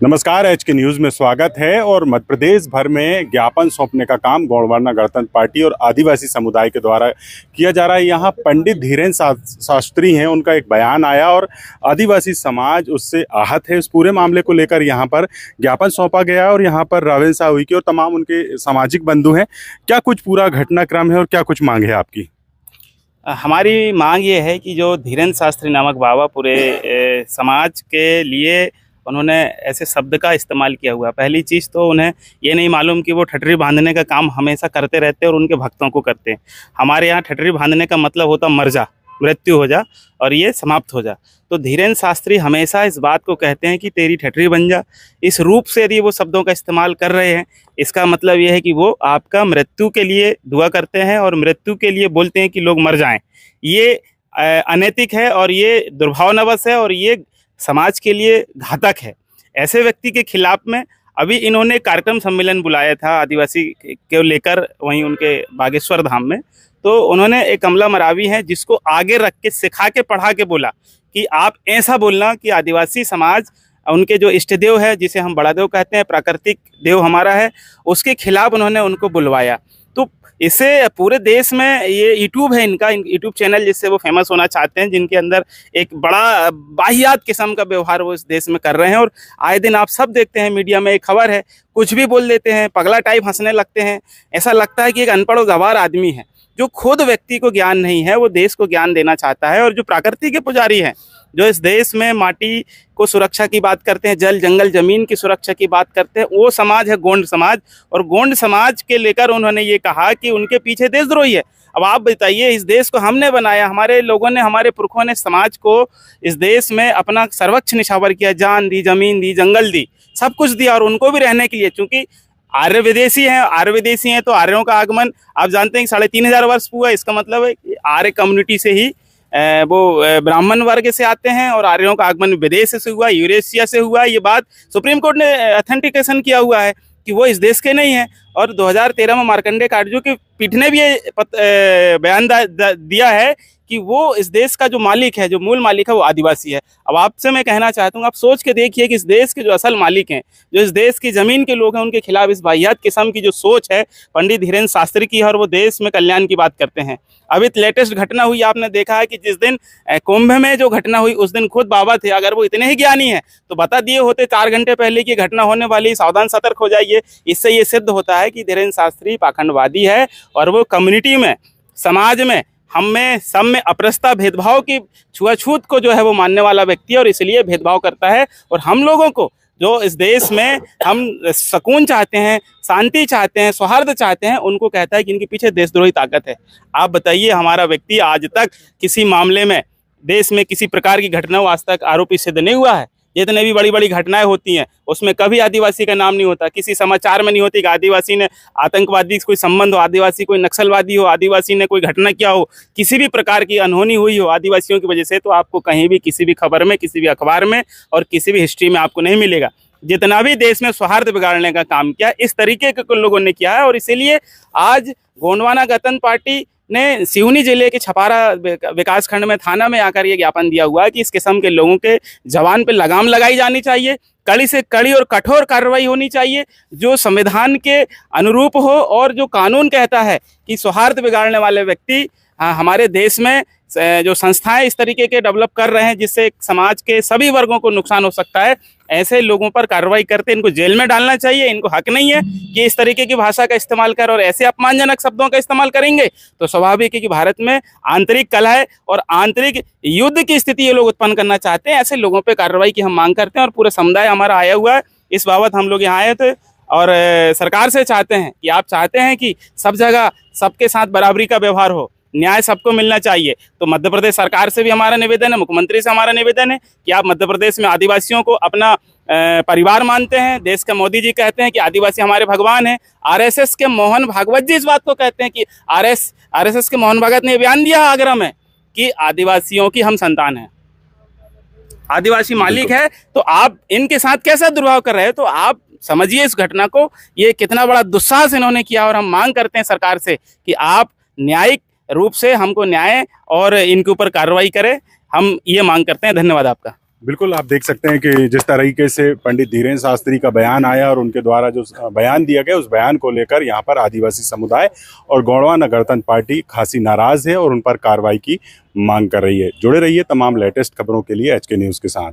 नमस्कार, एच के न्यूज़ में स्वागत है। और मध्य प्रदेश भर में ज्ञापन सौंपने का काम गोंडवाना गणतंत्र पार्टी और आदिवासी समुदाय के द्वारा किया जा रहा है। यहाँ पंडित धीरेन्द्र शास्त्री हैं, उनका एक बयान आया और आदिवासी समाज उससे आहत है। उस पूरे मामले को लेकर यहाँ पर ज्ञापन सौंपा गया और यहाँ पर रावेन साहू की और तमाम उनके सामाजिक बंधु हैं। क्या कुछ पूरा घटनाक्रम है और क्या कुछ मांग है आपकी? हमारी मांग ये है कि जो धीरेन्द्र शास्त्री नामक बाबा पूरे समाज के लिए उन्होंने ऐसे शब्द का इस्तेमाल किया हुआ। पहली चीज़ तो उन्हें ये नहीं मालूम कि वो ठटरी बांधने का काम हमेशा करते रहते हैं और उनके भक्तों को करते हैं। हमारे यहाँ ठटरी बांधने का मतलब होता मर जा, मृत्यु हो जा और ये समाप्त हो जा। तो धीरेन्द्र शास्त्री हमेशा इस बात को कहते हैं कि तेरी ठटरी बन जा। इस रूप से यदि वो शब्दों का इस्तेमाल कर रहे हैं, इसका मतलब ये है कि वो आपका मृत्यु के लिए दुआ करते हैं और मृत्यु के लिए बोलते हैं कि लोग मर जाएं। ये अनैतिक है और ये दुर्भावनावश है और ये समाज के लिए घातक है। ऐसे व्यक्ति के खिलाफ में अभी इन्होंने कार्यक्रम सम्मेलन बुलाया था आदिवासी को लेकर, वहीं उनके बागेश्वर धाम में। तो उन्होंने एक कमला मरावी है जिसको आगे रख के सिखा के पढ़ा के बोला कि आप ऐसा बोलना कि आदिवासी समाज उनके जो इष्ट देव है, जिसे हम बड़ा देव कहते हैं, प्राकृतिक देव हमारा है, उसके खिलाफ उन्होंने उनको बुलवाया। तो इससे पूरे देश में ये यूट्यूब है इनका, यूट्यूब चैनल जिससे वो फेमस होना चाहते हैं, जिनके अंदर एक बड़ा वाहियात किस्म का व्यवहार वो इस देश में कर रहे हैं। और आए दिन आप सब देखते हैं मीडिया में एक खबर है, कुछ भी बोल देते हैं, पगला टाइप हंसने लगते हैं। ऐसा लगता है कि एक अनपढ़ और गंवार आदमी है जो खुद व्यक्ति को ज्ञान नहीं है, वो देश को ज्ञान देना चाहता है। और जो प्रकृति के पुजारी हैं, जो इस देश में माटी को सुरक्षा की बात करते हैं, जल जंगल जमीन की सुरक्षा की बात करते हैं, वो समाज है गोंड समाज। और गोंड समाज के लेकर उन्होंने ये कहा कि उनके पीछे देशद्रोही है। अब आप बताइए, इस देश को हमने बनाया, हमारे लोगों ने, हमारे पुरखों ने समाज को इस देश में अपना सर्वोच्च निछावर किया, जान दी, जमीन दी, जंगल दी, सब कुछ दिया। और उनको भी रहने के लिए, चूंकि आर्य विदेशी हैं तो आर्यों का आगमन आप जानते हैं कि 3500 वर्ष हुआ। इसका मतलब है कि आर्य कम्युनिटी से ही वो ब्राह्मण वर्ग से आते हैं और आर्यों का आगमन विदेश से हुआ, यूरेशिया से हुआ। ये बात सुप्रीम कोर्ट ने अथेंटिकेशन किया हुआ है कि वो इस देश के नहीं हैं। और 2013 में मार्कंडेय काटजू की पीठ ने भी ये बयान दिया है कि वो इस देश का जो मालिक है, जो मूल मालिक है, वो आदिवासी है। अब आपसे मैं कहना चाहता हूँ, आप सोच के देखिए कि इस देश के जो असल मालिक हैं, जो इस देश की ज़मीन के लोग हैं, उनके खिलाफ इस वाहियात किस्म की जो सोच है पंडित धीरेन्द्र शास्त्री की है, और वो देश में कल्याण की बात करते हैं। अभी लेटेस्ट घटना हुई, आपने देखा है कि जिस दिन कुंभ में जो घटना हुई, उस दिन खुद बाबा थे। अगर वो इतने ही ज्ञानी हैं तो बता दिए होते 4 घंटे पहले की घटना होने वाली, सावधान सतर्क हो जाइए। इससे ये सिद्ध होता है कि धीरेन्द्र शास्त्री पाखंडवादी है और वो कम्युनिटी में, समाज में, हम में, सब में अपरसता, भेदभाव की, छुआछूत को जो है वो मानने वाला व्यक्ति है और इसलिए भेदभाव करता है। और हम लोगों को जो इस देश में हम सुकून चाहते हैं, शांति चाहते हैं, सौहार्द चाहते हैं, उनको कहता है कि इनके पीछे देशद्रोही ताकत है। आप बताइए, हमारा व्यक्ति आज तक किसी मामले में, देश में किसी प्रकार की घटना आज तक आरोपी सिद्ध नहीं हुआ है। जितने भी बड़ी बड़ी घटनाएं होती हैं उसमें कभी आदिवासी का नाम नहीं होता, किसी समाचार में नहीं होती कि आदिवासी ने आतंकवादी से कोई संबंध हो, आदिवासी कोई नक्सलवादी हो, आदिवासी ने कोई घटना किया हो, किसी भी प्रकार की अनहोनी हुई हो आदिवासियों की वजह से। तो आपको कहीं भी, किसी भी खबर में, किसी भी अखबार में और किसी भी हिस्ट्री में आपको नहीं मिलेगा। जितना भी देश में सौहार्द बिगाड़ने का काम किया, इस तरीके के कुछ लोगों ने किया है। और इसीलिए आज गोंडवाना गणतंत्र पार्टी ने सिवनी जिले के छपारा विकासखंड में थाना में आकर ये ज्ञापन दिया हुआ है कि इस किस्म के लोगों के जवान पे लगाम लगाई जानी चाहिए, कड़ी से कड़ी और कठोर कार्रवाई होनी चाहिए, जो संविधान के अनुरूप हो और जो कानून कहता है कि सौहार्द बिगाड़ने वाले व्यक्ति, हमारे देश में जो संस्थाएं इस तरीके के डेवलप कर रहे हैं जिससे समाज के सभी वर्गों को नुकसान हो सकता है, ऐसे लोगों पर कार्रवाई करते इनको जेल में डालना चाहिए। इनको हक नहीं है कि इस तरीके की भाषा का इस्तेमाल कर और ऐसे अपमानजनक शब्दों का इस्तेमाल करेंगे तो स्वाभाविक है कि भारत में आंतरिक कलह और आंतरिक युद्ध की स्थिति ये लोग उत्पन्न करना चाहते हैं। ऐसे लोगों पर कार्रवाई की हम मांग करते हैं और पूरा समुदाय हमारा आया हुआ है। इस बाबत हम लोग यहाँ आए थे और सरकार से चाहते हैं कि आप चाहते हैं कि सब जगह सबके साथ बराबरी का व्यवहार हो, न्याय सबको मिलना चाहिए। तो मध्य प्रदेश सरकार से भी हमारा निवेदन है, मुख्यमंत्री से हमारा निवेदन है कि आप मध्य प्रदेश में आदिवासियों को अपना परिवार मानते हैं। देश के मोदी जी कहते हैं कि आदिवासी हमारे भगवान हैं। आरएसएस के मोहन भागवत जी इस बात को कहते हैं कि आरएसएस के मोहन भागवत ने बयान दिया आगरा में कि आदिवासियों की हम संतान हैं, आदिवासी मालिक है। तो आप इनके साथ कैसा दुर्भाव कर रहे हैं? तो आप समझिए इस घटना को, ये कितना बड़ा दुस्साहस इन्होंने किया। और हम मांग करते हैं सरकार से कि आप न्यायिक रूप से हमको न्याय और इनके ऊपर कार्रवाई करें। हम ये मांग करते हैं। धन्यवाद आपका। बिल्कुल, आप देख सकते हैं कि जिस तरीके से पंडित धीरेन्द्र शास्त्री का बयान आया और उनके द्वारा जो बयान दिया गया, उस बयान को लेकर यहाँ पर आदिवासी समुदाय और गोंडवाना गणतंत्र पार्टी खासी नाराज है और उन पर कार्रवाई की मांग कर रही है। जुड़े रहिए तमाम लेटेस्ट खबरों के लिए HK न्यूज़ के साथ।